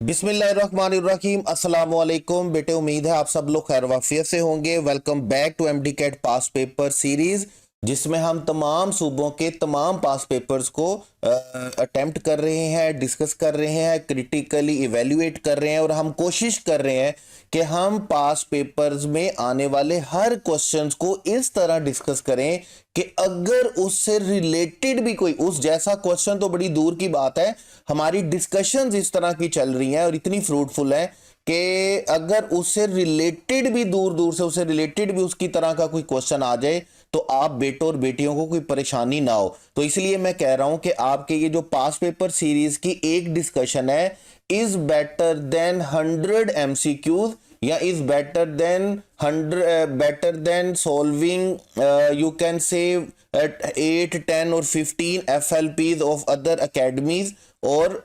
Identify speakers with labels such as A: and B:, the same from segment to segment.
A: बिस्मिल्लाहिर्रहमानिर्रहीम अस्सलाम वालेकुम बेटे, उम्मीद है आप सब लोग खैर वाफियत से होंगे। Welcome back to MDCAT past paper series, जिसमें हम तमाम सूबों के तमाम पास पेपर्स को अटेम्प्ट कर रहे हैं, डिस्कस कर रहे हैं, क्रिटिकली इवेल्युएट कर रहे हैं और हम कोशिश कर रहे हैं कि हम पास पेपर्स में आने वाले हर क्वेश्चंस को इस तरह डिस्कस करें कि अगर उससे रिलेटेड भी कोई उस जैसा क्वेश्चन तो बड़ी दूर की बात है, हमारी डिस्कशंस इस तरह की चल रही हैं और इतनी फ्रूटफुल है कि अगर उससे रिलेटेड भी दूर दूर से उससे रिलेटेड भी उसकी तरह का कोई क्वेश्चन आ जाए तो आप बेटों और बेटियों को कोई परेशानी ना हो। तो इसलिए मैं कह रहा हूं कि आपके ये जो पास पेपर सीरीज की एक डिस्कशन है, इज बेटर देन 100 एमसीक्यूज या is better than solving you can say 8 10 और 15 एफएलपीज ऑफ अदर अकेडमीज और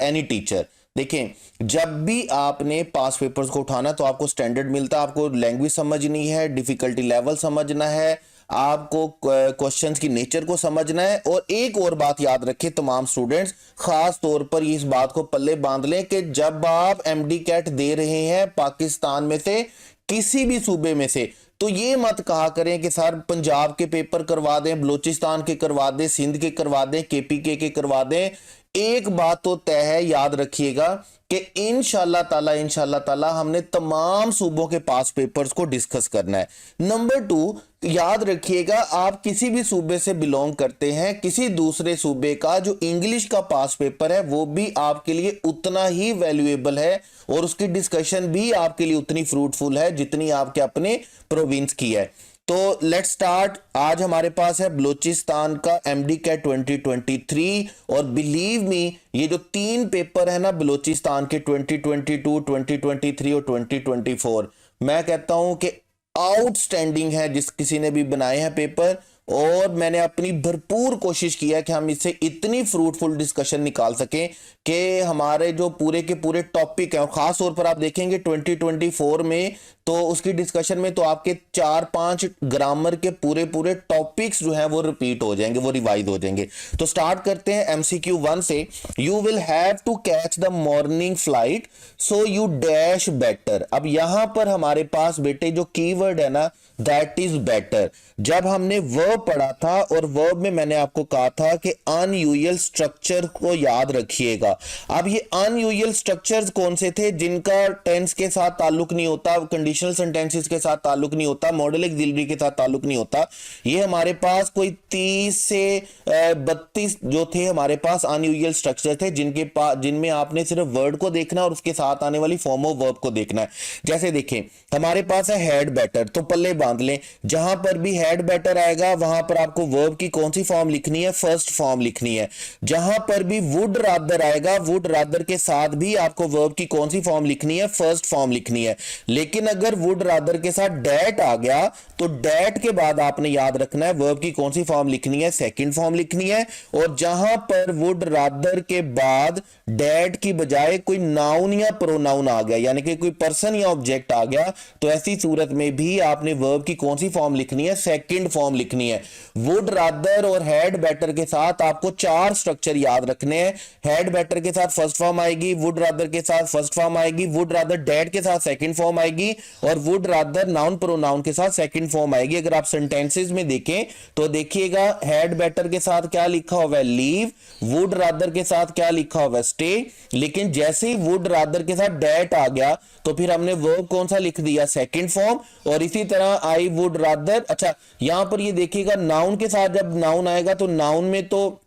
A: एनी टीचर। देखें, जब भी आपने पास पेपर्स को उठाना तो आपको स्टैंडर्ड मिलता है, आपको लैंग्वेज समझनी है, डिफिकल्टी लेवल समझना है, आपको क्वेश्चंस की नेचर को समझना है। और एक और बात याद रखें तमाम स्टूडेंट्स, खास तौर पर इस बात को पल्ले बांध लें कि जब आप एमडी कैट दे रहे हैं पाकिस्तान में से किसी भी सूबे में से, तो ये मत कहा करें कि सर पंजाब के पेपर करवा दें, बलूचिस्तान के करवा दें, सिंध के करवा दें, केपीके के करवा दें। एक बात तो तय है, याद रखिएगा कि इंशाल्लाह ताला हमने तमाम सूबों के पास पेपर्स को डिस्कस करना है। नंबर 2, याद रखिएगा आप किसी भी सूबे से बिलोंग करते हैं, किसी दूसरे सूबे का जो इंग्लिश का पास पेपर है वो भी आपके लिए उतना ही वैल्यूएबल है और उसकी डिस्कशन भी आपके लिए उतनी फ्रूटफुल है जितनी आपके अपने प्रोविंस की है। तो लेट्स स्टार्ट। आज हमारे पास है बलूचिस्तान का एमडी कैट 2023 और बिलीव मी ये जो 3 पेपर है ना बलूचिस्तान के 2022, 2023 और 2024, मैं कहता हूं कि आउटस्टैंडिंग है जिस किसी ने भी बनाए हैं पेपर। और मैंने अपनी भरपूर कोशिश की है कि हम इससे इतनी फ्रूटफुल डिस्कशन निकाल सकें कि हमारे जो पूरे के पूरे टॉपिक हैं, और खास तौर पर आप देखेंगे 2024 में तो उसकी डिस्कशन में तो आपके 4-5 ग्रामर के पूरे पूरे टॉपिक्स जो हैं वो रिपीट हो जाएंगे, वो रिवाइज हो जाएंगे। तो स्टार्ट करते हैं एमसीक्यू 1 से। You will have to catch the morning flight so you dash better. अब यहां पर हमारे पास बेटे जो कीवर्ड है ना, दैट इज बेटर। जब हमने वर्ब पढ़ा था और वर्ब में मैंने आपको कहा था कि अनयूजुअल स्ट्रक्चर को याद रखिएगा। अब ये अनयूजुअल स्ट्रक्चर्स कौन से थे जिनका टेंस के साथ ताल्लुक नहीं होता, कंडीशनल सेंटेंसेस के साथ ताल्लुक नहीं होता, मॉडल ऑक्सिलरी के साथ ताल्लुक नहीं होता। ये हमारे पास कोई 30 से 32 जो थे हमारे पास अनयूजुअल स्ट्रक्चर थे जिनमें आपने सिर्फ वर्ड को देखना और उसके साथ आने वाली फॉर्म ऑफ वर्ब को देखना है। जैसे देखें हमारे पास है हैड बेटर, तो पल्ले बांध लें, जहां पर भी हैड बेटर आएगा वहां पर आपको वर्ब की कौन सी फॉर्म लिखनी है, फर्स्ट फॉर्म लिखनी है। जहां पर भी वुड रादर आएगा, वुड रादर के साथ भी आपको वर्ब की कौन सी फॉर्म लिखनी है, फर्स्ट फॉर्म लिखनी है। लेकिन अगर वुड रादर के साथ डैट आ गया तो डैट के बाद आपने याद रखना है वर्ब की कौन सी फॉर्म लिखनी है, सेकंड फॉर्म लिखनी है। और जहां पर वुड रादर के बाद डैट की बजाय कोई नाउन या प्रोनाउन आ गया, यानी कि कोई पर्सन या ऑब्जेक्ट आ गया, तो ऐसी सूरत में भी आपने वर्ब की कौन सी फॉर्म लिखनी है, सेकंड फॉर्म लिखनी है। वुड रादर और हैड बेटर के साथ आपको 4 स्ट्रक्चर याद रखने हैं। हैड बेटर के साथ फर्स्ट फॉर्म आएगी, वुड रादर के साथ फर्स्ट फॉर्म आएगी, वुड रादर डैड के साथ सेकंड फॉर्म आएगी और वुड रादर नाउन प्रोनाउन के साथ सेकंड फॉर्म आएगी। अगर आप सेंटेंसेस में देखें तो देखिएगा हैड बेटर के साथ क्या लिखा हुआ है, लीव, वुड रादर के साथ क्या लिखा हुआ है, स्टे। लेकिन जैसे ही वुड रादर के साथ डैट आ गया तो फिर हमने वर्ब कौन सा लिख दिया, सेकंड फॉर्म। और इसी तरह आई वुड रादर, अच्छा यहां पर ये देखिएगा नाउन के साथ जब नाउन आएगा तो नाउन में तो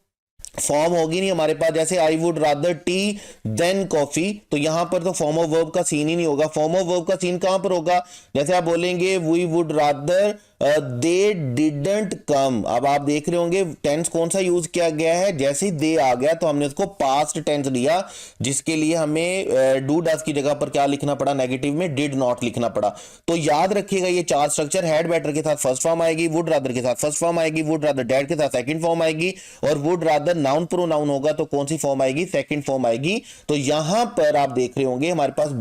A: फॉर्म होगी नहीं हमारे पास, जैसे I would rather tea than coffee, तो यहां पर तो फॉर्म ऑफ वर्ब का सीन ही नहीं होगा। फॉर्म ऑफ वर्ब का सीन कहां पर होगा, जैसे आप बोलेंगे we would rather they didn't come. अब आप देख रहे होंगे टेंस कौन सा यूज किया गया है, जैसे ही दे आ गया तो हमने उसको पास्ट टेंस लिया, जिसके लिए हमें डू डज की जगह पर क्या लिखना पड़ा, नेगेटिव में डिड नॉट लिखना पड़ा। तो याद रखिएगा ये 4 स्ट्रक्चर, हैड बेटर के साथ फर्स्ट फॉर्म आएगी, वुड रादर के साथ फर्स्ट फॉर्म आएगी, वुड रादर डैड के साथ सेकंड फॉर्म आएगी और वुड रादर नाउन प्रोनाउन होगा तो कौन सी फॉर्म आएगी, सेकंड फॉर्म आएगी। तो यहां पर आप देख रहे होंगे हमारे पास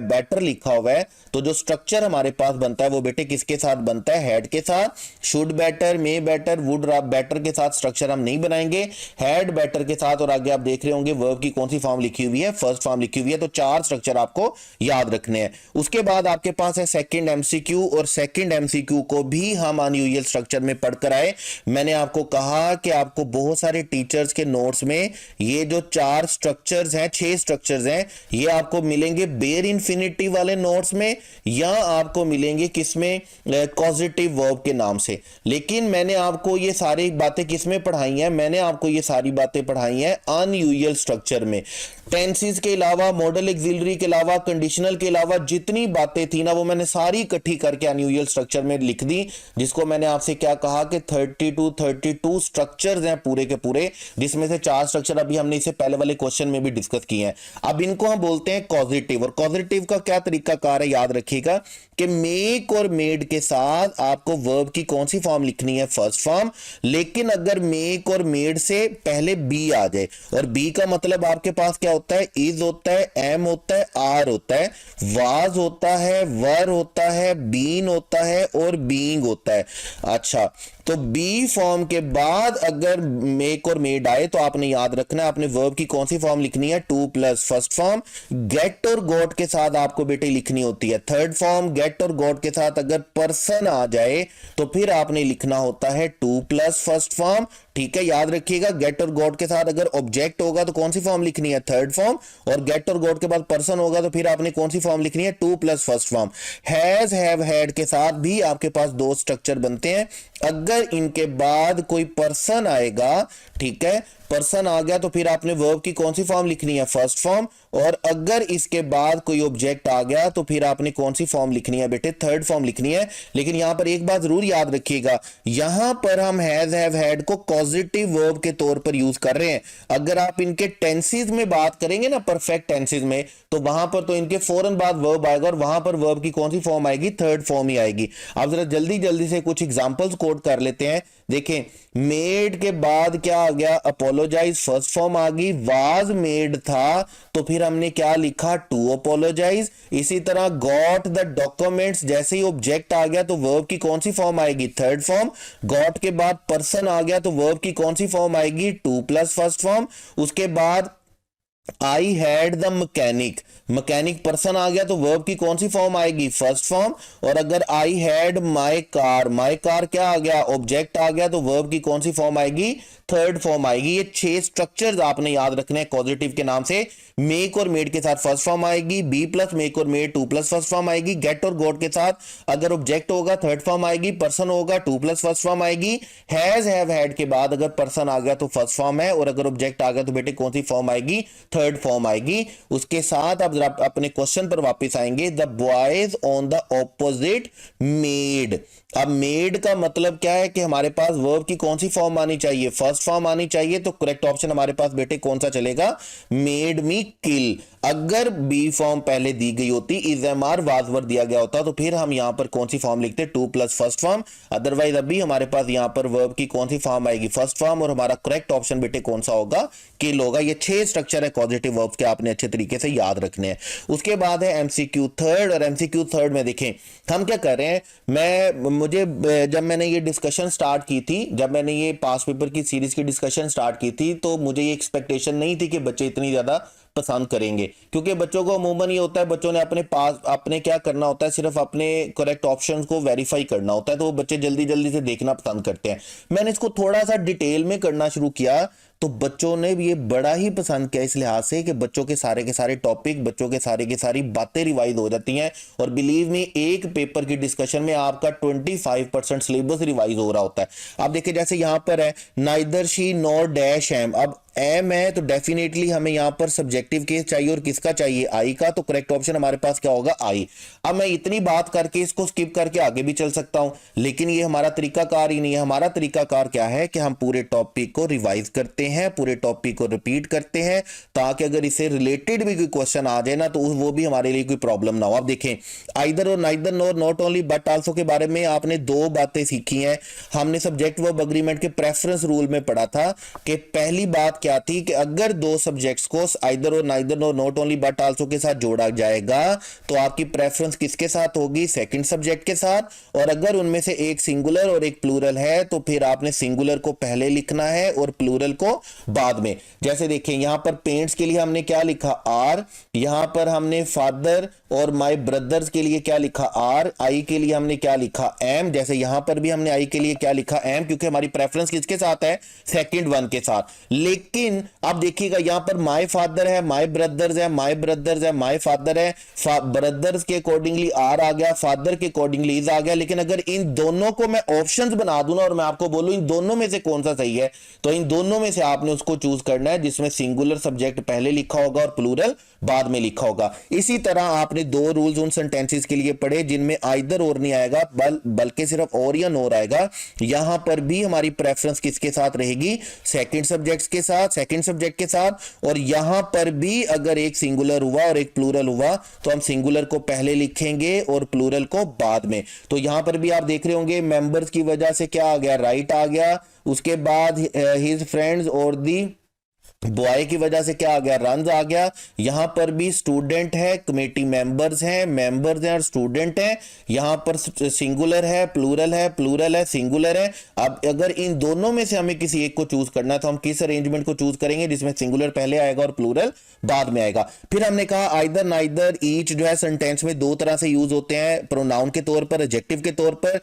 A: बेटर लिखा हुआ है, तो जो स्ट्रक्चर हमारे पास बनता है वो बेटे किसके साथ बनता है, हैड के साथ, should better, may better, would better के साथ स्ट्रक्चर हम नहीं बनाएंगे, हैड बेटर के साथ, और आगे आप देख रहे होंगे वर्ब की कौन सी फॉर्म लिखी हुई है, फर्स्ट फॉर्म लिखी हुई है। तो 4 स्ट्रक्चर आपको याद रखने हैं। उसके बाद आपके पास है सेकंड एमसीक्यू, और सेकंड एमसीक्यू को भी हम अनयूजुअल स्ट्रक्चर में पढ़कर आए। मैंने आपको कहा कि आपको बहुत सारे टीचर्स के नोट्स में ये जो 4 स्ट्रक्चर्स हैं, 6 स्ट्रक्चर्स हैं, ये आपको मिलेंगे बेयर इन्फिनिटिव वाले नोट्स में, या आपको मिलेंगे किसमें, कॉजेटिव वर्ब के नाम से। लेकिन मैंने आपको ये सारी बातें किसमें पढ़ाई हैं, मैंने आपको ये सारी बातें पढ़ाई हैं अनयूजुअल स्ट्रक्चर में। टेंसेस के अलावा, मॉडल ऑक्सिलरी के अलावा, कंडीशनल के अलावा जितनी बातें थी ना, वो मैंने सारी इकट्ठी करके अनयूजुअल स्ट्रक्चर में लिख दी, जिसको मैंने आपसे क्या कहा कि 32 स्ट्रक्चर्स हैं पूरे के पूरे, जिसमें से 4 स्ट्रक्चर अभी हमने इसे पहले वाले क्वेश्चन में भी डिस्कस किए हैं। अब इनको हम बोलते हैं कॉजेटिव। और कॉजेटिव का क्या तरीका कार है, याद रखिएगा कि मेक और मेड के साथ आपको वर्ब की कौन सी फॉर्म लिखनी है, फर्स्ट फॉर्म। लेकिन अगर मेक और मेड से पहले बी आ जाए, और बी का मतलब आपके पास क्या होता है, इज होता है, एम होता है, आर होता है, वाज होता है, वर होता है, बीन होता है, और बीइंग होता है। अच्छा, तो बी फॉर्म के बाद अगर मेक और मेड आए तो आपने याद रखना है आपने वर्ब की कौन सी फॉर्म लिखनी है, 2 प्लस फर्स्ट फॉर्म। गेट और गॉट के साथ आपको बेटे लिखनी होती है थर्ड फॉर्म। गेट और गॉट के साथ अगर पर्सन आ जाए तो फिर आपने लिखना होता है 2 प्लस फर्स्ट फॉर्म। ठीक है, याद रखिएगा। गेट और गॉट के साथ अगर ऑब्जेक्ट होगा तो कौन सी फॉर्म लिखनी है, थर्ड फॉर्म। और गेट और गॉट के बाद पर्सन होगा तो फिर आपने कौन सी फॉर्म लिखनी है, 2 plus first form. Has, have, had के साथ भी आपके पास 2 स्ट्रक्चर बनते हैं। अगर इनके बाद कोई पर्सन आएगा, ठीक है, पर्सन आ गया तो फिर आपने वर्ब की कौन सी फॉर्म लिखनी है, फर्स्ट फॉर्म। और अगर इसके बाद कोई ऑब्जेक्ट आ गया तो फिर आपने कौन सी फॉर्म लिखनी है बेटे, थर्ड फॉर्म लिखनी है। लेकिन यहां पर एक बात जरूर याद रखिएगा, यहां पर हम हैज, हैव, हैड को पॉजिटिव वर्ब के तौर पर यूज कर रहे हैं। अगर आप इनके टेंसेस में बात करेंगे ना, परफेक्ट टेंसेस में, तो वहां पर तो इनके फौरन बाद वर्ब आएगा और वहां पर वर्ब की कौन सी फॉर्म आएगी, थर्ड फॉर्म ही आएगी। आप जरा जल्दी जल्दी से कुछ एग्जांपल्स कोट कर लेते हैं। देखें, मेड के बाद क्या आ गया, अपोलोजाइज, फर्स्ट फॉर्म आ गई। वाज मेड था तो फिर हमने क्या लिखा, टू अपोलोजाइज। इसी तरह गॉट द डॉक्यूमेंट्स, जैसे ही ऑब्जेक्ट आ गया तो वर्ब की कौन सी फॉर्म आएगी, थर्ड फॉर्म। गॉट के बाद पर्सन आ गया तो वर्ब की कौन सी फॉर्म आएगी, 2 प्लस फर्स्ट फॉर्म। उसके बाद I had the mechanic, mechanic person आ गया तो वर्ब की कौन सी फॉर्म आएगी, फर्स्ट फॉर्म। और अगर I had my car, my car क्या आ गया, ऑब्जेक्ट आ गया तो वर्ब की कौन सी फॉर्म आएगी, थर्ड फॉर्म आएगी। ये 6 स्ट्रक्चर्स आपने याद रखने हैं पॉजिटिव के नाम से। मेक और मेड के साथ फर्स्ट फॉर्म आएगी, बी प्लस मेक और मेड 2 प्लस फर्स्ट फॉर्म आएगी। गेट और गॉट के साथ अगर ऑब्जेक्ट होगा थर्ड फॉर्म आएगी, पर्सन होगा 2 प्लस फर्स्ट फॉर्म आएगी। हैज, हैव, हैड के बाद अगर पर्सन आ गया तो फर्स्ट फॉर्म है, और अगर ऑब्जेक्ट आ गया तो बेटे कौन सी फॉर्म आएगी, थर्ड फॉर्म आएगी। उसके साथ अब अपने क्वेश्चन पर वापस आएंगे। The boys on the opposite made. अब मेड का मतलब क्या है कि हमारे पास वर्ब की कौन सी फॉर्म आनी चाहिए, फर्स्ट फॉर्म आनी चाहिए। तो करेक्ट ऑप्शन हमारे पास बेटे कौन सा चलेगा, मेड मी किल। अगर बी फॉर्म पहले दी गई होती, is am are was were दिया गया होता, तो फिर हम यहां पर कौन सी फॉर्म लिखते, 2 प्लस फर्स्ट फॉर्म। अदरवाइज अभी हमारे पास यहां पर वर्ब की कौन सी फॉर्म आएगी, फर्स्ट फॉर्म। और हमारा करेक्ट ऑप्शन बेटे कौन सा होगा, किल होगा। ये 6 स्ट्रक्चर है पॉजिटिव वर्ब के, आपने अच्छे तरीके से याद रखने हैं। उसके बाद है एमसीक्यू थर्ड। और एमसीक्यू थर्ड में देखें हम क्या कर रहे हैं। मुझे जब मैंने ये डिस्कशन स्टार्ट की थी, जब मैंने ये पास पेपर की सीरीज की डिस्कशन स्टार्ट की थी, तो मुझे ये एक्सपेक्टेशन नहीं थी कि बच्चे इतनी ज्यादा पसंद करेंगे। क्योंकि बच्चों को अमूमन ये होता है, बच्चों ने अपने क्या करना होता है, सिर्फ अपने करेक्ट ऑप्शंस को वेरीफाई करना होता है, तो वो बच्चे जल्दी जल्दी से देखना पसंद करते हैं। मैंने इसको थोड़ा सा डिटेल में करना शुरू किया तो बच्चों ने ये बड़ा ही पसंद किया, इस लिहाज से कि बच्चों के सारे टॉपिक, बच्चों के सारी बातें रिवाइज हो जाती हैं। और बिलीव मी, एक पेपर की डिस्कशन में आपका 25% सिलेबस रिवाइज हो रहा होता है। आप देखिए जैसे यहां पर है, neither she nor dash am. अब एम है तो डेफिनेटली हमें यहां पर सब्जेक्टिव केस चाहिए, और किसका चाहिए, आई का। तो करेक्ट ऑप्शन हमारे पास क्या होगा, आई। अब मैं इतनी बात करके इसको स्किप करके आगे भी चल सकता हूं, लेकिन ये हमारा तरीकाकार ही नहीं है। हमारा तरीकाकार क्या है कि हम पूरे टॉपिक को रिवाइज करते हैं, पूरे टॉपिक को रिपीट करते हैं, ताकि अगर इससे रिलेटेड भी कोई क्वेश्चन आ जाए ना तो वो भी हमारे लिए कोई प्रॉब्लम ना हो। अब देखें आइदर और neither nor not only but also के बारे में आपने दो बातें सीखी हैं। हमने सब्जेक्ट वर्ब एग्रीमेंट के प्रेफरेंस रूल में पढ़ा था कि पहली बात क्या थी कि अगर दो सब्जेक्ट्स को आइदर और neither nor not only but also के साथ जोड़ा जाएगा तो आपकी प्रेफरेंस किसके साथ होगी, सेकंड सब्जेक्ट के साथ। और अगर उनमें से एक सिंगुलर और एक प्लूरल है तो फिर आपने सिंगुलर को पहले लिखना है और प्लूरल को बाद में। जैसे देखें यहां पर पेंट्स के लिए हमने क्या लिखा आर, यहां पर हमने फादर और माय ब्रदर्स के लिए क्या लिखा आर, आई के लिए हमने क्या लिखा एम। जैसे यहां पर भी हमने आई के लिए क्या लिखा एम, क्योंकि हमारी प्रेफरेंस किसके साथ है, सेकंड वन के साथ। लेकिन अब देखिएगा यहां पर माय फादर है, माय ब्रदर्स है, माय ब्रदर्स है, माय फादर है, ब्रदर्स के अकॉर्डिंगली आर आ गया, फादर के अकॉर्डिंगली इज आ गया। लेकिन अगर इन दोनों को मैं ऑप्शंस बना दूं ना और मैं आपको बोलूं इन दोनों में से कौन सा सही है, तो इन दोनों में से आपने उसको चूज करना है जिसमें सिंगुलर सब्जेक्ट पहले लिखा होगा और प्लूरल बाद में लिखा होगा। इसी तरह आपने दो रूल्स उन सेंटेंसेस के लिए पढ़े जिनमें आइदर और नहीं आएगा बल्कि सिर्फ और या नोर आएगा। यहां पर भी हमारी प्रेफरेंस किसके साथ रहेगी, सेकंड सब्जेक्ट के साथ, सेकंड सब्जेक्ट के साथ। और यहां पर भी अगर एक सिंगुलर हुआ और एक प्लूरल हुआ तो हम सिंगुलर को पहले लिखेंगे और प्लूरल को बाद में। तो यहां पर भी आप देख रहे होंगे मेंबर्स की वजह से क्या आ गया, राइट आ गया। उसके बाद हिज फ्रेंड्स और दी बॉय की वजह से क्या आ गया, रंस आ गया। यहां पर भी स्टूडेंट है, कमेटी मेंबर्स हैं और स्टूडेंट हैं। यहां पर सिंगुलर है, प्लूरल है, सिंगुलर है। अब अगर इन दोनों में से हमें किसी एक को चूज करना है तो हम किस अरेंजमेंट को चूज करेंगे जिसमें सिंगुलर पहले आएगा और प्लूरल बाद में आएगा। फिर हमने कहा आइदर नाइदर ईच जो है सेंटेंस में दो तरह से यूज होते हैं, प्रोनाउन के तौर पर, एडजेक्टिव के तौर पर।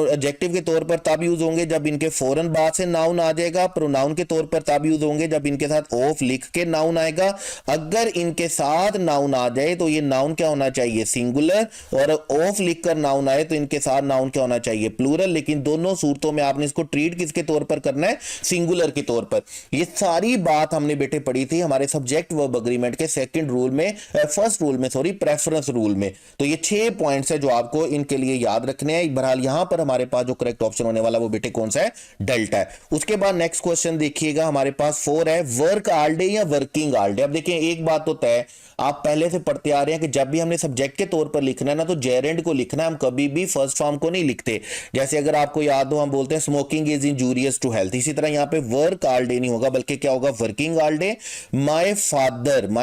A: एडजेक्टिव के तौर पर तब यूज होंगे जब इनके फौरन बाद से नाउन आ जाएगा, प्रोनाउन के तौर पर तब यूज होंगे जब इनके साथ ऑफ लिख के नाउन आएगा। अगर इनके साथ नाउन आ जाए तो ये नाउन क्या होना चाहिए, सिंगुलर, और ऑफ लिखकर नाउन आए तो इनके साथ नाउन क्या होना चाहिए, प्लूरल। लेकिन दोनों सूरतों में आपने इसको ट्रीट किसके तौर पर करना है, सिंगुलर के तौर पर। ये सारी बात हमने बेटे पढ़ी थी हमारे सब्जेक्ट वर्ब एग्रीमेंट के सेकंड रूल में, फर्स्ट रूल में, सॉरी प्रेफरेंस रूल में। तो ये 6 पॉइंट्स है जो आपको इनके लिए याद रखने हैं। बहरहाल यहां पर हमारे पास जो करेक्ट ऑप्शन होने वाला वो बेटे कौन सा है, डेल्टा है। उसके बाद नेक्स्ट क्वेश्चन देखिएगा हमारे पास 4 है, वर्क ऑल डे या वर्किंग ऑल डे। अब देखिए एक बात तो तय, आप पहले से पढ़ते आ रहे हैं कि जब भी हमने सब्जेक्ट के तौर पर लिखना है ना तो जेरेंड को लिखना है, हम कभी भी फर्स्ट फॉर्म को नहीं लिखते। जैसे अगर आपको याद हो हम बोलते हैं smoking is injurious to health, इसी तरह यहां पे वर्क ऑल डे नहीं होगा बल्कि क्या होगा, working all day. My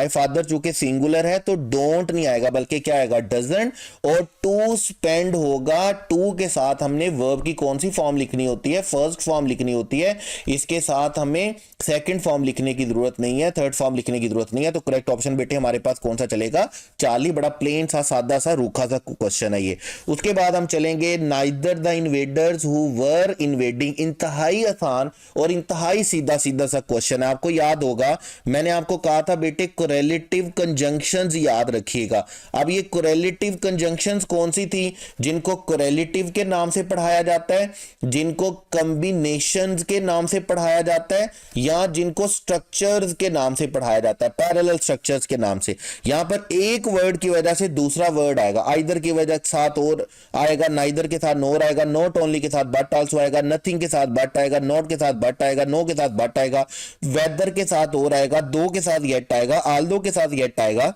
A: father चूंकि सिंगुलर है तो डोंट नहीं आएगा बल्कि क्या आएगा, डजंट। और टू स्पेंड होगा, टू के साथ हमने वर्ब की कौन सी फॉर्म लिखनी होती है, फर्स्ट फॉर्म लिखनी होती है। इसके साथ हमें सेकंड फॉर्म लिखने की जरूरत नहीं है, थर्ड फॉर्म लिखने की जरूरत नहीं है। तो करेक्ट ऑप्शन बेटे हमारे पास कौन सा चलेगा, चार्ली। बड़ा प्लेन सा, सादा सा, रूखा सा क्वेश्चन है ये। उसके बाद हम चलेंगे neither the invaders who were invading. इंतहाई आसान और इंतहाई सीधा सीधा सा क्वेश्चन है। आपको याद होगा मैंने आपको कहा था बेटे कोरिलेटिव कंजंक्शंस याद रखिएगा। अब ये कोरिलेटिव कंजंक्शंस कौन सी थी, जिनको कोरिलेटिव के नाम से पढ़ाया जाता है, जिनको कॉम्बिनेशंस के नाम से पढ़ाया जाता है, या जिनको स्ट्रक्चर्स के नाम से पढ़ाया जाता है, पैरेलल स्ट्रक्चर्स के नाम से। यहां पर एक वर्ड की वजह से दूसरा वर्ड आएगा, आइदर की वजह के साथ और आएगा, नाइदर के साथ नोर आएगा, नॉट ओनली के साथ बट आल्सो आएगा, नथिंग के साथ बट आएगा, नॉट के साथ बट आएगा, नो के साथ बट आएगा, वेदर के साथ और आएगा, दो के साथ येट आएगा, आल्दो के साथ येट आएगा।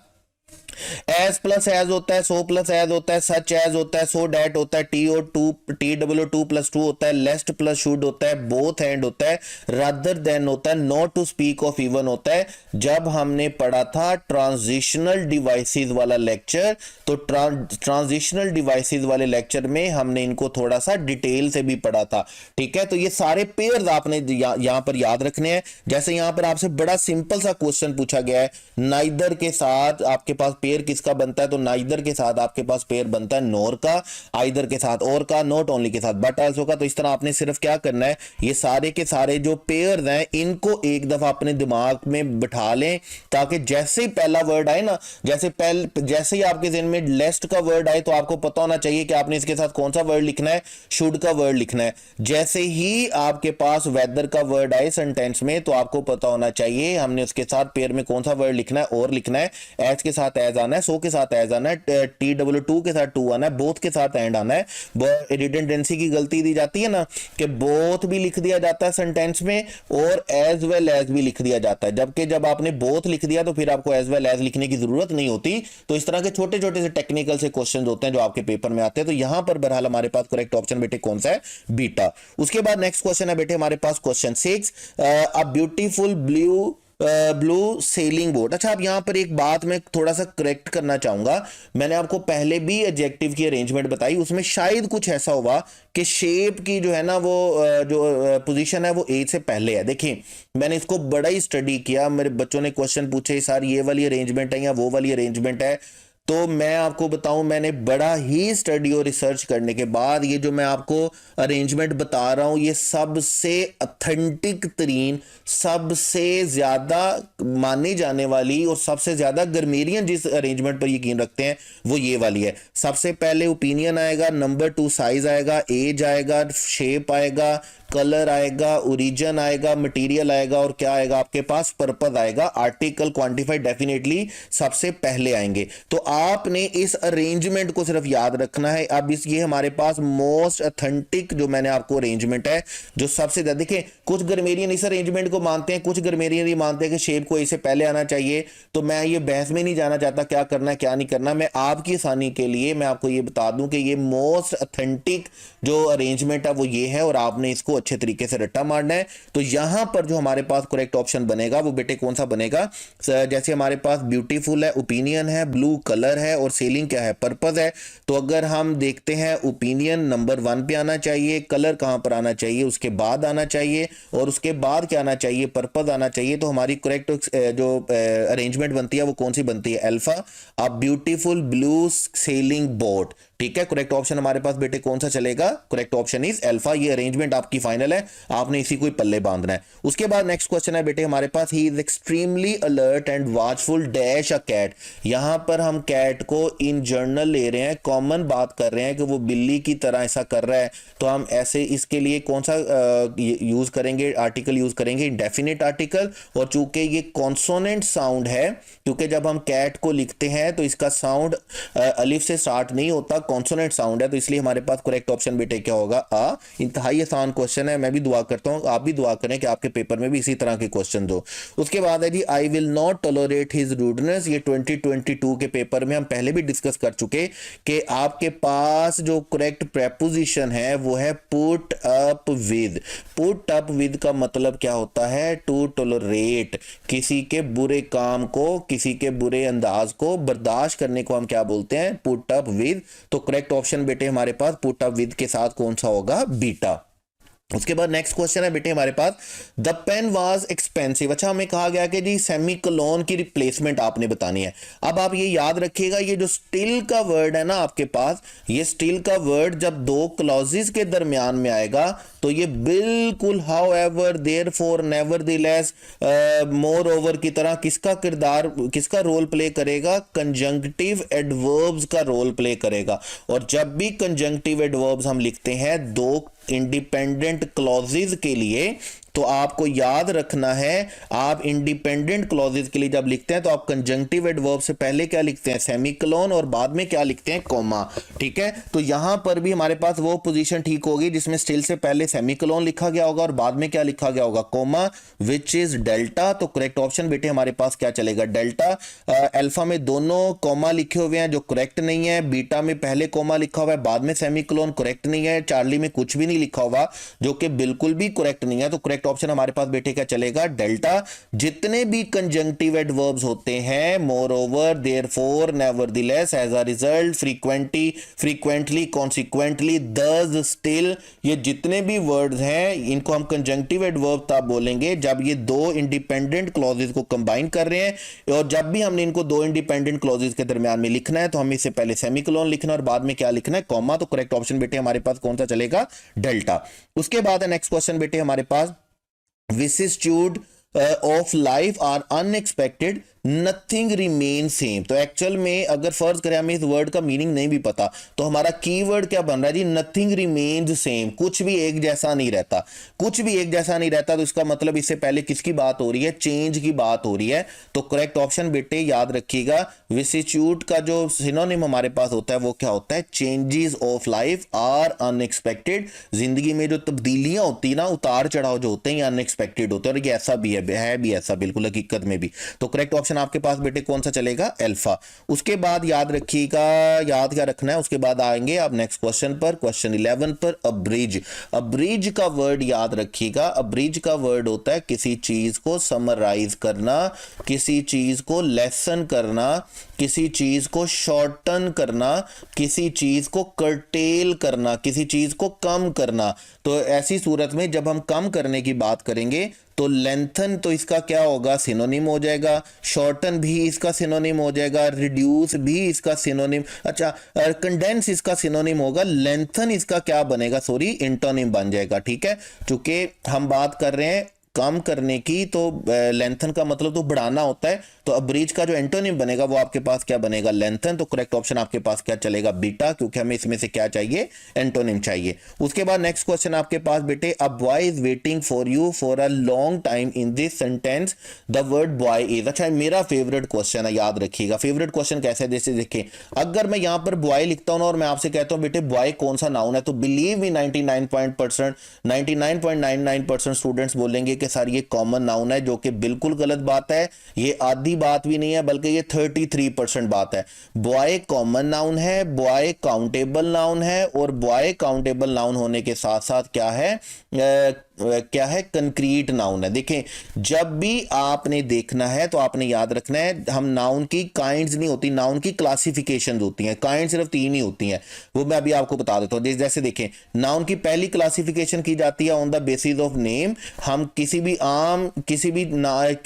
A: एज प्लस एज होता है, सो प्लस एज होता है, सच एज होता है, सो डैट होता है, टी और टू, टी डब्ल्यू 2+2 होता है, लेस्ट प्लस शुड होता है, बोथ एंड होता है, रादर देन होता है, not to speak of even होता है। जब हमने पढ़ा था ट्रांजिशनल डिवाइसेस वाला लेक्चर, तो ट्रांजिशनल डिवाइसेस वाले लेक्चर में हमने इनको थोड़ा सा डिटेल से भी पढ़ा था। ठीक है, तो ये सारे पेयर्स आपने यहां पर याद रखने हैं। जैसे यहां पर आपसे बड़ा सिंपल सा क्वेश्चन पूछा गया है, नाइदर के साथ आपके पास पेयर किसका बनता है, तो नाइदर के साथ आपके पास पेयर बनता है नोर का, आइदर के साथ और का, नॉट ओनली के साथ बट आल्सो का। तो इस तरह आपने सिर्फ क्या करना है, ये सारे के सारे जो पेयर्स हैं इनको एक दफा अपने दिमाग में बिठा लें, ताकि जैसे ही पहला वर्ड आए ना, जैसे ही आपके ज़हन में लेस्ट का वर्ड आए तो आपको पता होना चाहिए कि आपने इसके साथ कौन सा वर्ड लिखना है, शुड का वर्ड लिखना है। जैसे ही आपके पास वेदर का वर्ड आए सेंटेंस में तो आपको पता होना चाहिए हमने उसके साथ पेयर में कौन सा वर्ड लिखना है और लिखना है। एज के साथ एज आना आना है, सो के साथ एज आना है, TW2 के साथ टू आना है, बोथ के साथ एंड आना है। रिडंडेंसी की गलती दी जाती है ना कि बोथ भी लिख दिया जाता है सेंटेंस में और एज वेल एज भी लिख दिया जाता है, जबकि जब आपने बोथ लिख दिया तो फिर आपको एज वेल एज लिखने की जरूरत नहीं होती। तो इस तरह के छोटे छोटे से टेक्निकल से क्वेश्चन होते हैं जो आपके पेपर में आते हैं। तो यहां पर बहरहाल हमारे पास करेक्ट ऑप्शन बेटे कौन सा है, बीटा। उसके बाद नेक्स्ट क्वेश्चन है बेटे हमारे पास question 6, a beautiful blue sailing boat. अच्छा, अब यहां पर एक बात मैं थोड़ा सा करेक्ट करना चाहूंगा। मैंने आपको पहले भी एडजेक्टिव की अरेंजमेंट बताई, उसमें शायद कुछ ऐसा होगा कि शेप की जो है ना वो जो पोजीशन है वो ए से पहले है। देखिए मैंने इसको बड़ा ही स्टडी किया, मेरे बच्चों ने क्वेश्चन पूछे सर ये वाली अरेंजमेंट है या वो वाली अरेंजमेंट है, तो मैं आपको बताऊं मैंने बड़ा ही स्टडी और रिसर्च करने के बाद ये जो मैं आपको अरेंजमेंट बता रहा हूं ये सबसे ऑथेंटिक तरीन, सबसे ज्यादा मानी जाने वाली और सबसे ज्यादा गर्मेरियन जिस अरेंजमेंट पर यकीन रखते हैं वो ये वाली है। सबसे पहले ओपिनियन आएगा, नंबर 2 साइज आएगा, एज आएगा, शेप आएगा, कलर आएगा, ओरिजिन आएगा, मटेरियल आएगा और क्या आएगा आपके पास, पर्पस आएगा। आर्टिकल क्वांटिफाइड डेफिनेटली सबसे पहले आएंगे। तो आपने इस अरेंजमेंट को सिर्फ याद रखना है। अब इस ये हमारे पास मोस्ट ऑथेंटिक जो मैंने आपको अरेंजमेंट है जो सबसे ज्यादा, देखिए कुछ ग्रामेरियन इस अरेंजमेंट को मानते हैं, कुछ ग्रामेरियन ये मानते हैं कि शेप को इससे पहले आना चाहिए। तो मैं ये बहस में नहीं जाना चाहता क्या करना है क्या नहीं करना, मैं आपकी आसानी के लिए मैं आपको ये बता दूं कि ये मोस्ट ऑथेंटिक जो अरेंजमेंट है वो ये है और आपने इसको अच्छे तरीके से रट्टा मारना है। तो यहां पर जो हमारे पास करेक्ट ऑप्शन बनेगा वो बेटे कौन सा बनेगा, जैसे हमारे पास ब्यूटीफुल है, ओपिनियन है, ब्लू कलर है और सेलिंग क्या है, पर्पस है। तो अगर हम देखते हैं ओपिनियन नंबर 1 पे आना चाहिए, कलर कहां पर आना चाहिए, उसके बाद आना चाहिए और उसके बाद क्या आना चाहिए, पर्पस आना चाहिए। तो हमारी करेक्ट जो अरेंजमेंट बनती है वो कौन सी बनती है, अल्फा। अ ब्यूटीफुल ब्लू सेलिंग बोट, ठीक है। करेक्ट ऑप्शन हमारे पास बेटे कौन सा चलेगा, करेक्ट ऑप्शन इज अल्फा। ये अरेंजमेंट आपकी फाइनल है, आपने इसी को पल्ले बांधना है। उसके बाद नेक्स्ट क्वेश्चन है बेटे हमारे पास, he is extremely alert and watchful dash a cat. यहां पर हम कैट को इन जनरल ले रहे हैं, कॉमन बात कर रहे हैं कि वो बिल्ली की तरह ऐसा कर रहा है, तो हम ऐसे इसके लिए कौन सा यूज करेंगे, आर्टिकल यूज करेंगे, इंडेफिनिट आर्टिकल। और चूंकि ये कॉन्सोनेंट साउंड है, क्योंकि जब हम कैट को लिखते हैं तो इसका साउंड अलिफ से स्टार्ट नहीं होता, कॉन्सोनेंट साउंड है, तो इसलिए हमारे पास करेक्ट ऑप्शन बेटे क्या होगा, आ। इंतहाई आसान क्वेश्चन है, मैं भी दुआ करता हूं आप भी दुआ करें कि आपके पेपर में भी इसी तरह के क्वेश्चन हो। उसके बाद है जी, I will not tolerate his rudeness. ये 2022 के पेपर में हम पहले भी डिस्कस कर चुके कि आपके पास जो करेक्ट प्रेपोजिशन है वो है put up with. Put up with का मतलब क्या होता है, टू टॉलरेट, किसी के बुरे काम को, किसी के बुरे अंदाज को बर्दाश्त करने को हम क्या बोलते हैं, पुट अप विद। तो करेक्ट ऑप्शन बेटे हमारे पास पुट अप विद के साथ कौन सा होगा, बीटा। उसके बाद नेक्स्ट क्वेश्चन है बेटे हमारे पास, द पेन वाज एक्सपेंसिव। अच्छा, हमें कहा गया कि जी सेमी कोलोन की रिप्लेसमेंट आपने बतानी है। अब आप ये याद रखिएगा, ये जो स्टिल का वर्ड है ना आपके पास, ये स्टिल का वर्ड जब दो क्लॉजेस के दरमियान में आएगा तो ये बिल्कुल however, therefore, nevertheless, more over की तरह किसका किरदार, किसका रोल प्ले करेगा, कंजंक्टिव एडवर्ब्स का रोल प्ले करेगा। और जब भी कंजंक्टिव एडवर्ब्स हम लिखते हैं दो इंडिपेंडेंट क्लॉजेस के लिए, तो आपको याद रखना है, आप इंडिपेंडेंट क्लॉजेस के लिए जब लिखते हैं तो आप कंजंक्टिव एडवर्ब से पहले क्या लिखते हैं, सेमीकोलन, और बाद में क्या लिखते हैं, कॉमा। ठीक है, तो यहां पर भी हमारे पास वो पोजीशन ठीक होगी जिसमें स्टिल से पहले सेमीकोलन लिखा गया होगा और बाद में क्या लिखा गया होगा, कॉमा, विच इज डेल्टा। तो करेक्ट ऑप्शन बेटे हमारे पास क्या चलेगा, डेल्टा। अल्फा में दोनों कॉमा लिखे हुए हैं जो करेक्ट नहीं है, बीटा में पहले कॉमा लिखा हुआ है बाद में सेमीकोलन, करेक्ट नहीं है, चार्ली में कुछ भी नहीं लिखा हुआ जो कि बिल्कुल भी करेक्ट नहीं है। तो करेक्ट ऑप्शन हमारे पास बेटे क्या चलेगा, डेल्टा। जितने भी कंजंक्टिव एडवर्ब्स होते हैं, moreover, therefore, nevertheless, as a result, frequently, consequently, thus, still, ये जितने भी वर्ड्स हैं इनको हम कंजंक्टिव एडवर्ब तब बोलेंगे जब ये दो इंडिपेंडेंट क्लॉजेस को कंबाइन कर रहे हैं। और जब भी हमने इनको दो इंडिपेंडेंट क्लॉजेस के दरमियान में लिखना है तो हमें इससे पहले सेमीकोलन लिखना है और बाद में क्या लिखना है, कॉमा। तो करेक्ट ऑप्शन बेटे हमारे पास कौन सा चलेगा, डेल्टा। उसके बाद है नेक्स्ट क्वेश्चन बेटे हमारे पास, vicissitudes of life are unexpected, nothing remain same. तो एक्चुअल में अगर फर्ज करें हमें इस वर्ड का मीनिंग नहीं भी पता, तो हमारा कीवर्ड क्या बन रहा है जी, नथिंग रिमेन्स सेम, कुछ भी एक जैसा नहीं रहता, कुछ भी एक जैसा नहीं रहता। तो इसका मतलब इससे पहले किसकी बात हो रही है, चेंज की बात हो रही है। तो करेक्ट ऑप्शन बेटे याद रखिएगा, विसिच्यूड का जो सिनोनिम हमारे पास होता है वो क्या होता है, changes of life are unexpected. जिंदगी में जो तब्दीलियां होती है ना, उतार चढ़ाव जो होते हैं, ये अनएक्सपेक्टेड होते हैं, और ये ऐसा भी है भी ऐसा बिल्कुल हकीकत में भी। तो करेक्ट ऑप्शन आपके पास बेटे कौन सा चलेगा, अल्फा। उसके बाद याद रखिएगा, याद क्या रखना है, उसके बाद आएंगे आप नेक्स्ट क्वेश्चन पर, क्वेश्चन 11 पर। अब्रिज, अब्रिज का वर्ड याद रखिएगा, अब्रिज का वर्ड होता है किसी चीज को समराइज करना, किसी चीज को लेसन करना, किसी चीज को शॉर्टन करना, किसी चीज को कर्टेल करना, किसी चीज को कम करना। तो ऐसी सूरत में जब हम कम करने की बात करेंगे तो लेंथन तो इसका क्या होगा, सिनोनिम हो जाएगा, शॉर्टन भी इसका सिनोनिम हो जाएगा, रिड्यूस भी इसका सिनोनिम, अच्छा कंडेंस इसका सिनोनिम होगा, लेंथन इसका क्या बनेगा, सॉरी इंटोनिम बन जाएगा। ठीक है, चूंकि हम बात कर रहे हैं कम करने की, तो लेंथन का मतलब तो बढ़ाना होता है, तो अब्रीज का जो एंटोनिम बनेगा वो आपके पास क्या बनेगा, लेंथन। तो करेक्ट ऑप्शन आपके पास क्या चलेगा, बीटा, क्योंकि हमें इसमें से क्या चाहिए, एंटोनिम चाहिए। उसके बाद नेक्स्ट क्वेश्चन आपके पास बेटे, a boy is waiting for you for a long time in this sentence, the word boy is. अच्छा मेरा फेवरेट क्वेश्चन है, याद रखिएगा। फेवरेट क्वेश्चन कैसे, जैसे देखिए अगर मैं यहां पर बॉय लिखता हूं और मैं आपसे कहता हूं बेटे बॉय कौन सा नाउन है, तो बिलीव मी 99.99% स्टूडेंट्स बोलेंगे कि सर ये कॉमन नाउन है, जो कि बिल्कुल गलत बात है। ये आधी बात भी नहीं है, बल्कि ये 33% बात है। बॉय कॉमन नाउन है, बॉय काउंटेबल नाउन है, और बॉय काउंटेबल नाउन होने के साथ साथ क्या है, क्या है, कंक्रीट नाउन है। देखें जब भी आपने देखना है तो आपने याद रखना है, हम नाउन की काइंड्स नहीं होती, नाउन की क्लासिफिकेशन होती हैं। काइंड सिर्फ 3 ही होती हैं, वो मैं अभी आपको बता देता हूं। जैसे देखें नाउन की पहली क्लासिफिकेशन की जाती है on the basis of name. हम किसी भी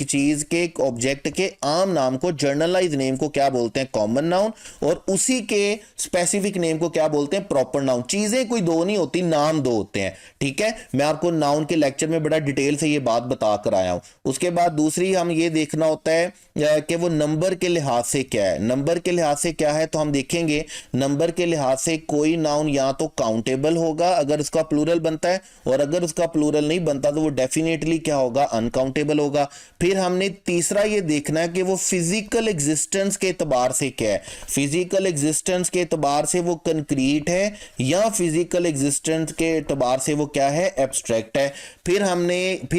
A: चीज के, ऑब्जेक्ट के आम नाम को, जर्नलाइज नेम को क्या बोलते हैं, कॉमन नाउन, और उसी के स्पेसिफिक नेम को क्या बोलते हैं, प्रॉपर नाउन। चीजें कोई दो नहीं होती, नाम 2 होते हैं। ठीक है, मैं आपको नाउन के लेक्चर में बड़ा डिटेल से ये बात बता कर आया हूं। उसके बाद दूसरी हम ये देखना होता है कि वो नंबर के लिहाज से क्या है। नंबर के लिहाज से क्या है, तो हम देखेंगे नंबर के लिहाज से कोई नाउन या तो काउंटेबल होगा अगर उसका प्लूरल बनता है, और अगर उसका प्लूरल नहीं बनता तो वो डेफिनेटली क्या होगा, अनकाउंटेबल होगा। फिर हमने तीसरा ये देखना है कि वो फिजिकल एग्जिस्टेंस के एतबार से क्या है, फिजिकल एग्जिस्टेंस के एतबार से वो कंक्रीट है, या फिजिकल एग्जिस्टेंस के एतबार से वो क्या है, एब्स्ट्रैक्ट है। फिर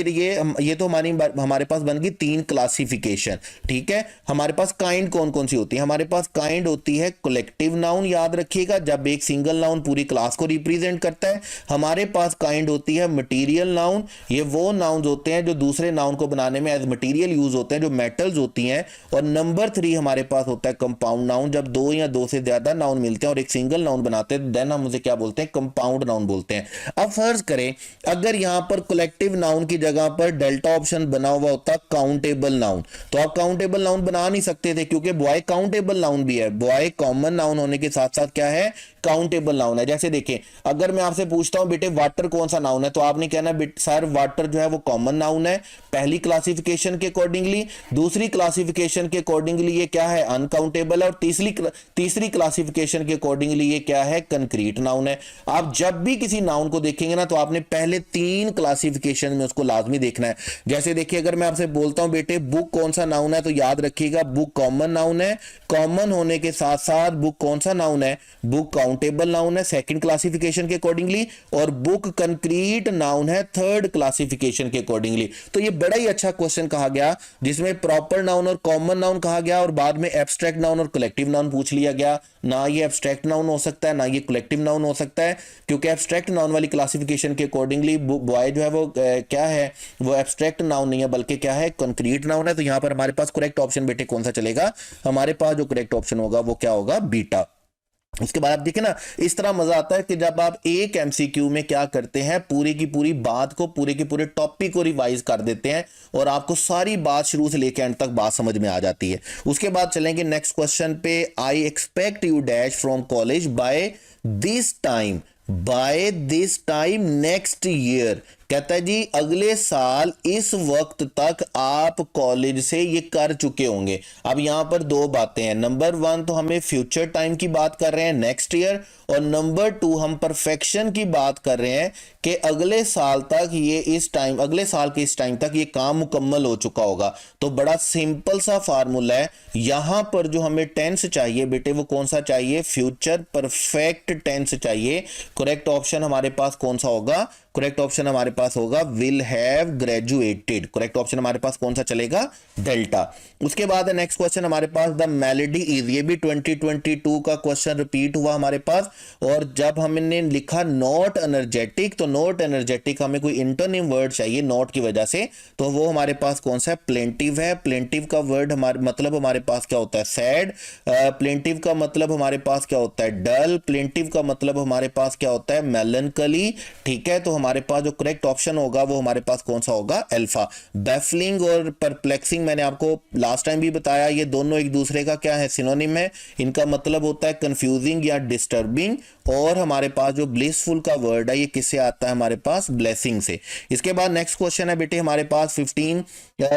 A: ये तो हमारे पास बन गई 3 क्लासिफिकेशन। ठीक है, हमारे पास काइंड कौन कौन सी होती है, हमारे पास काइंड होती है कलेक्टिव नाउन, याद रखिएगा, जब एक सिंगल नाउन पूरी क्लास को रिप्रेजेंट करता है। हमारे पास काइंड होती है मटेरियल नाउन, ये वो नाउन होते हैं जो दूसरे नाउन को बनाने में एज मटेरियल यूज होते हैं, जो मेटल्स होती हैं। और नंबर 3 हमारे पास होता है कंपाउंड नाउन, जब 2 या 2 से ज्यादा नाउन मिलते हैं और एक सिंगल नाउन बनाते हैं, देन हम उसे क्या बोलते हैं, कंपाउंड नाउन बोलते हैं। अब फर्ज करें अगर यहां पर कलेक्टिव नाउन की जगह पर डेल्टा ऑप्शन बना हुआ होता काउंटेबल नाउन, तो आप काउंटेबल नाउन बना नहीं सकते थे, क्योंकि बॉय काउंटेबल नाउन भी है। बॉय कॉमन नाउन होने के साथ साथ क्या है, काउंटेबल नाउन है। जैसे देखें अगर मैं आपसे पूछता हूं बेटे वाटर कौन सा नाउन है, तो आपने कहना सर वाटर जो है वो कॉमन नाउन है पहली क्लासिफिकेशन के अकॉर्डिंगली, दूसरी क्लासिफिकेशन के अकॉर्डिंगली ये क्या है, अनकाउंटेबल है, और तीसरी क्लासिफिकेशन के अकॉर्डिंगली ये क्या है, कंक्रीट नाउन है। आप जब भी किसी नाउन को देखेंगे ना, तो आपने पहले 3 क्लासिफिकेशन में उसको लाजमी देखना है। जैसे देखिए अगर मैं आपसे बोलता हूं बेटे बुक कौन सा नाउन है, तो याद रखिएगा बुक कॉमन नाउन है। कॉमन होने के साथ साथ बुक कौन सा नाउन है, बुक काउंटेबल नाउन है सेकंड क्लासिफिकेशन के अकॉर्डिंगली, और बुक कंक्रीट नाउन है 3rd क्लासिफिकेशन के अकॉर्डिंगली। तो ये बड़ा ही अच्छा क्वेश्चन कहा गया, जिसमें प्रॉपर नाउन और कॉमन नाउन कहा गया, और बाद में एब्स्ट्रैक्ट नाउन और कलेक्टिव नाउन पूछ लिया गया। ना ये एब्स्ट्रैक्ट नाउन हो सकता है, ना ये कलेक्टिव नाउन हो सकता है, क्योंकि एब्स्ट्रैक्ट नाउन वाली क्लासिफिकेशन के अकॉर्डिंगली बॉय जो है वो क्या है, वो एब्स्ट्रैक्ट नाउन नहीं है, बल्कि क्या है, कंक्रीट नाउन है। तो यहां पर हमारे पास करेक्ट ऑप्शन बेटे कौन सा चलेगा, हमारे पास जो करेक्ट ऑप्शन होगा वो क्या होगा, बीटा। उसके बाद आप देखें ना, इस तरह मजा आता है कि जब आप एक एमसीक्यू में क्या करते हैं, पूरी की पूरी बात को, पूरे के पूरे टॉपिक को रिवाइज कर देते हैं, और आपको सारी बात शुरू से लेकर एंड तक बात समझ में आ जाती है। उसके बाद चलेंगे नेक्स्ट क्वेश्चन पे, I expect you dash from college by this time next year. कहता है जी अगले साल इस वक्त तक आप कॉलेज से ये कर चुके होंगे। अब यहां पर दो बातें हैं, नंबर वन तो हमें फ्यूचर टाइम की बात कर रहे हैं नेक्स्ट ईयर, और नंबर टू हम परफेक्शन की बात कर रहे हैं कि अगले साल तक ये इस टाइम, अगले साल के इस टाइम तक ये काम मुकम्मल हो चुका होगा। तो बड़ा सिंपल सा फार्मूला है, यहां पर जो हमें टेंस चाहिए बेटे वो कौन सा चाहिए, फ्यूचर परफेक्ट टेंस चाहिए। करेक्ट ऑप्शन हमारे पास कौन सा होगा, करेक्ट ऑप्शन हमारे पास होगा will have graduated. Correct option हमारे पास कौन सा चलेगा, डेल्टा। उसके बाद नेक्स्ट क्वेश्चन हमारे पास द मेलोडी इज, ये भी 2022 का क्वेश्चन रिपीट हुआ हमारे पास। और जब हमने लिखा नॉट एनर्जेटिक, तो नॉट एनर्जेटिक हमें कोई इंटरनेम वर्ड चाहिए नॉट की वजह से, तो वो हमारे पास कौन सा है, प्लेंटिव है। प्लेंटिव का वर्ड हमारे मतलब हमारे पास क्या होता है, सैड। प्लेंटिव का मतलब हमारे पास क्या होता है, डल। प्लेंटिव का मतलब हमारे पास क्या होता है, मेलनकली। ठीक है, तो हमारे पास जो करेक्ट ऑप्शन होगा वो हमारे पास कौन सा होगा, अल्फा। बैफलिंग और परप्लेक्सिंग मैंने आपको लास्ट टाइम भी बताया, ये दोनों एक दूसरे का क्या है, सिनोनिम है। इनका मतलब होता है कंफ्यूजिंग या डिस्टर्बिंग। और हमारे पास जो ब्लिसफुल का वर्ड है ये किससे आता है, हमारे पास ब्लेसिंग से। इसके बाद नेक्स्ट क्वेश्चन है बेटे हमारे पास 15,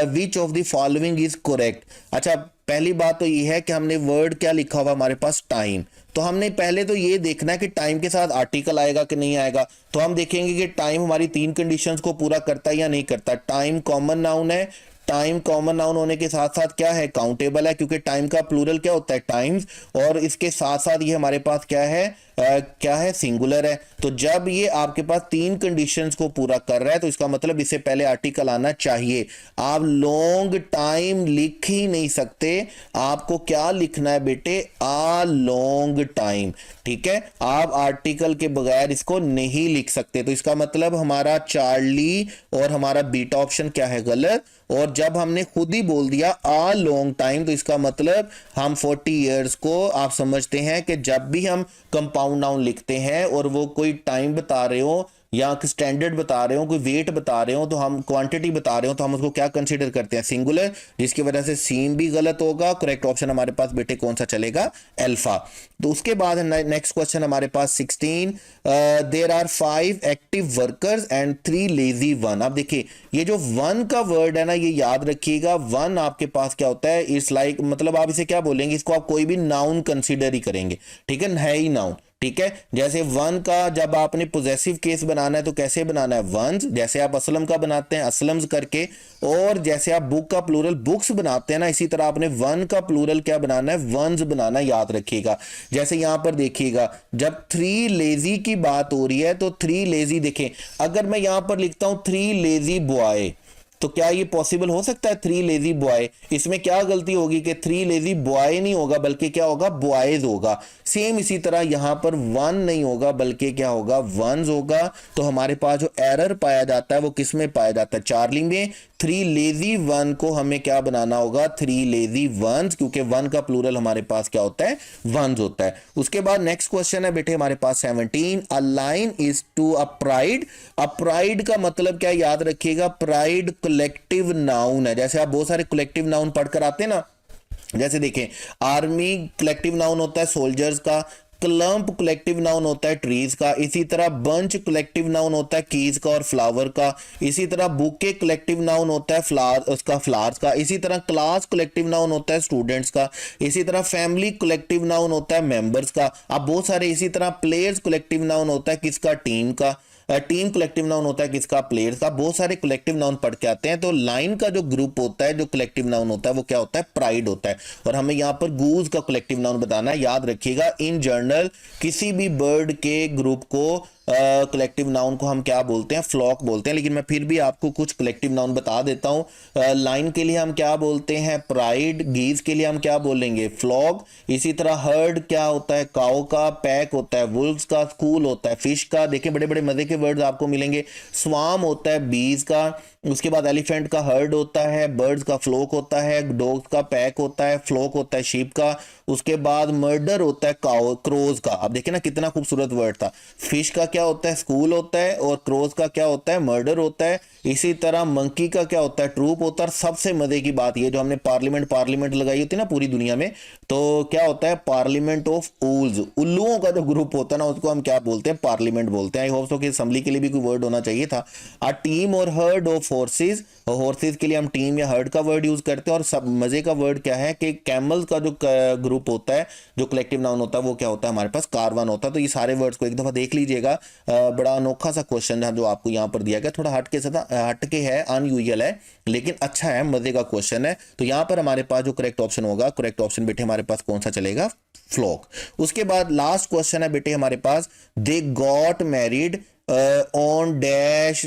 A: which of the following is correct. अच्छा, पहली बात तो ये है कि हमने वर्ड क्या लिखा हुआ हमारे पास, टाइम। तो हमने पहले तो ये देखना है कि टाइम के साथ आर्टिकल आएगा कि नहीं आएगा। तो हम देखेंगे कि टाइम हमारी तीन कंडीशंस को पूरा करता है या नहीं करता। टाइम कॉमन नाउन है, टाइम कॉमन नाउन होने के साथ साथ क्या है, काउंटेबल है, क्योंकि टाइम का प्लूरल क्या होता है, टाइम्स। और इसके साथ साथ ये हमारे पास क्या है, क्या है, सिंगुलर है। तो जब ये आपके पास तीन कंडीशंस को पूरा कर रहा है तो इसका मतलब इससे पहले आर्टिकल आना चाहिए। आप लॉन्ग टाइम लिख ही नहीं सकते, आपको क्या लिखना है बेटे, आ लॉन्ग टाइम। ठीक है, आप आर्टिकल के बगैर इसको नहीं लिख सकते। तो इसका मतलब हमारा चार्ली और हमारा बीटा ऑप्शन क्या है, गलत। और जब हमने खुद ही बोल दिया आ लॉन्ग टाइम, तो इसका मतलब हम 40 इयर्स को आप समझते हैं कि जब भी हम कंपाउंड नाउन लिखते हैं और वो कोई टाइम बता रहे हो या स्टैंडर्ड बता रहे हो, कोई वेट बता रहे हो, तो हम क्वांटिटी बता रहे हो, तो हम उसको क्या कंसीडर करते हैं, सिंगुलर, जिसकी वजह से सीम भी गलत होगा। करेक्ट ऑप्शन हमारे पास बेटे कौन सा चलेगा, अल्फा। तो उसके बाद नेक्स्ट क्वेश्चन हमारे पास 16, there are 5 active workers and 3 lazy one. अब देखिए ये जो वन का वर्ड है ना, ये याद रखिएगा, वन आपके पास क्या होता है, इट्स लाइक मतलब आप इसे क्या बोलेंगे, इसको आप कोई भी नाउन कंसीडर ही करेंगे। ठीक है ही नाउन। ठीक है, जैसे वन का जब आपने पोजेसिव केस बनाना है तो कैसे बनाना है, वंस। जैसे आप असलम का बनाते हैं असलम्स करके, और जैसे आप बुक का प्लूरल बुक्स बनाते हैं ना, इसी तरह आपने वन का प्लूरल क्या बनाना है, वंस बनाना, याद रखिएगा। जैसे यहां पर देखिएगा जब 3 लेजी की बात हो रही है तो 3 लेजी, देखें अगर मैं यहां पर लिखता हूं 3 लेजी बॉय, तो क्या ये पॉसिबल हो सकता है 3 लेजी बॉय। इसमें क्या गलती होगी कि 3 लेजी बॉय नहीं होगा बल्कि क्या होगा, बॉयज होगा। सेम इसी तरह यहां पर वन नहीं होगा बल्कि क्या होगा, वंस होगा। तो हमारे पास जो एरर पाया जाता है वो किस में पाया जाता है, चार्ली में। 3 लेजी वन को हमें क्या बनाना होगा, 3 लेजी वंस, क्योंकि वन का प्लूरल हमारे पास क्या होता है, वंस होता है। उसके बाद नेक्स्ट क्वेश्चन है बेटे हमारे पास 17, a lion is to a pride. A pride का मतलब क्या, याद रखिएगा, प्राइड कलेक्टिव नाउन है। जैसे आप बहुत सारे कलेक्टिव नाउन पढ़कर आते हैं ना, जैसे देखें आर्मी कलेक्टिव नाउन होता है सोल्जर्स का, क्लम्प कलेक्टिव नाउन होता है ट्रीज का, इसी तरह बंच कलेक्टिव नाउन होता है कीज का और फ्लावर का, इसी तरह बुके कलेक्टिव नाउन होता है फ्लावर उसका फ्लावर्स का, इसी तरह क्लास कलेक्टिव नाउन होता है स्टूडेंट्स का, इसी तरह फैमिली कलेक्टिव नाउन होता है मेंबर्स का। अब बहुत सारे इसी तरह प्लेयर्स कलेक्टिव नाउन होता है किसका, टीम का। टीम कलेक्टिव नाउन होता है किसका, प्लेयर्स का। बहुत सारे कलेक्टिव नाउन पढ़ के आते हैं। तो लाइन का जो ग्रुप होता है, जो कलेक्टिव नाउन होता है वो क्या होता है, प्राइड होता है। और हमें यहाँ पर गूज का कलेक्टिव नाउन बताना है। याद रखिएगा इन जनरल किसी भी बर्ड के ग्रुप को कलेक्टिव नाउन को हम क्या बोलते हैं, फ्लॉक बोलते हैं। लेकिन मैं फिर भी आपको कुछ कलेक्टिव नाउन बता देता हूं। लाइन के लिए हम क्या बोलते हैं, प्राइड। गीज के लिए हम क्या बोलेंगे, फ्लॉक। इसी तरह हर्ड क्या होता है, काउ का। पैक होता है वुल्व्स का। स्कूल होता है फिश का। देखिए बड़े बड़े मजे के वर्ड्स आपको मिलेंगे। स्वाम होता है बीज का। उसके बाद एलिफेंट का हर्ड होता है, बर्ड्स का फ्लोक होता है, डॉग्स का पैक होता है, फ्लोक होता है शीप का। उसके बाद मर्डर होता है क्रोज का। अब देखिए ना कितना खूबसूरत वर्ड था। फिश का क्या क्या होता है, स्कूल होता है, और क्रोज का क्या होता है, मर्डर होता है। इसी तरह मंकी का क्या होता है, ट्रूप होता है। और सबसे मजे की बात ये जो हमने पार्लियामेंट लगाई होती है ना पूरी दुनिया में, तो क्या होता है, पार्लियामेंट ऑफ ऊल्स, उल्लुओं का जो ग्रुप होता है ना उसको हम क्या बोलते हैं, पार्लियामेंट बोलते हैं। आई होप सो कि असेंबली के लिए भी कोई वर्ड होना चाहिए था। अ टीम और हर्ड ऑफ हॉर्सेस, हॉर्सेस के लिए हम टीम या हर्ड का वर्ड यूज करते हैं। और सब मजे का वर्ड क्या है कि कैमल का जो ग्रुप होता है, जो कलेक्टिव नाउन होता है, वो क्या होता है हमारे पास, कारवान होता है। तो ये सारे वर्ड्स को एक दफा देख लीजिएगा। बड़ा अनोखा सा क्वेश्चन है जो आपको यहाँ पर दिया गया, थोड़ा हटके है, अनयूजुअल है, लेकिन अच्छा है, मजे का क्वेश्चन है। तो यहाँ पर हमारे पास जो करेक्ट ऑप्शन होगा, करेक्ट ऑप्शन बेटे हमारे पास कौन सा चलेगा, फ्लॉक। उसके बाद लास्ट क्वेश्चन है बेटे हमारे पास, they got married on dash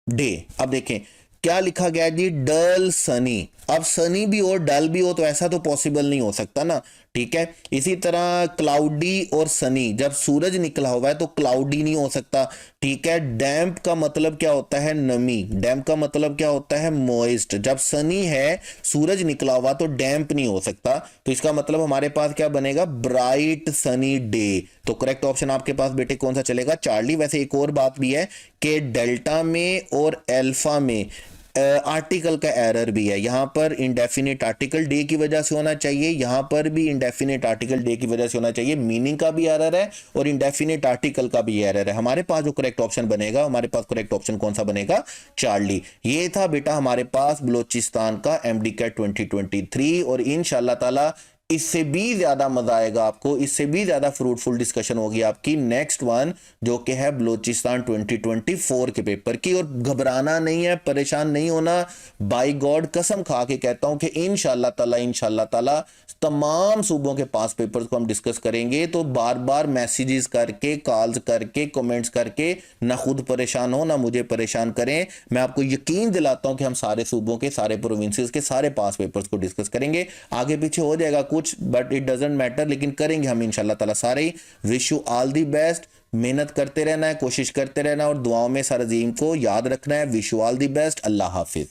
A: day. अब देखें क्या लिखा गया जी, डल सनी। अब सनी भी हो डल भी हो तो ऐसा तो पॉसिबल नहीं हो सकता ना, ठीक है। इसी तरह क्लाउडी और सनी, जब सूरज निकला हुआ है तो क्लाउडी नहीं हो सकता, ठीक है। डैम्प का मतलब क्या होता है, नमी। डैम्प का मतलब क्या होता है, मॉइस्ट। जब सनी है, सूरज निकला हुआ, तो डैम्प नहीं हो सकता। तो इसका मतलब हमारे पास क्या बनेगा, ब्राइट सनी डे। तो करेक्ट ऑप्शन आपके पास बेटे कौन सा चलेगा, चार्ली। वैसे एक और बात भी है कि डेल्टा में और अल्फा में आर्टिकल का एरर भी है। यहां पर इंडेफिनिट आर्टिकल डे की वजह से होना चाहिए, यहां पर भी इंडेफिनिट आर्टिकल डे की वजह से होना चाहिए। मीनिंग का भी एरर है और इंडेफिनिट आर्टिकल का भी एरर है। हमारे पास जो करेक्ट ऑप्शन बनेगा, हमारे पास करेक्ट ऑप्शन कौन सा बनेगा, चार्ली। ये था बेटा हमारे पास बलोचिस्तान का एमडी कैट 2023। और इंशाल्लाह ताला इससे भी ज्यादा मजा आएगा आपको, इससे भी ज्यादा फ्रूटफुल डिस्कशन होगी आपकी नेक्स्ट वन, जो कि है बलोचिस्तान 2024 के पेपर की। और घबराना नहीं है, परेशान नहीं होना। बाय गॉड कसम खा के कहता हूं कि इंशाल्लाह ताला तमाम सूबों के पास पेपर्स को हम डिस्कस करेंगे। तो बार बार मैसेजेस करके, कॉल्स करके, कमेंट्स करके ना खुद परेशान हो ना मुझे परेशान करें। मैं आपको यकीन दिलाता हूं कि हम सारे सूबों के, सारे प्रोविंसेस के सारे पास पेपर्स को डिस्कस करेंगे। आगे पीछे हो जाएगा कुछ, बट इट डजंट मैटर, लेकिन करेंगे हम इंशाल्लाह ताला सारे ही। Wish you all the best. मेहनत करते रहना है, कोशिश करते रहना और दुआओं में सर अजीम को याद रखना है। Wish you all the best. Allah Hafiz.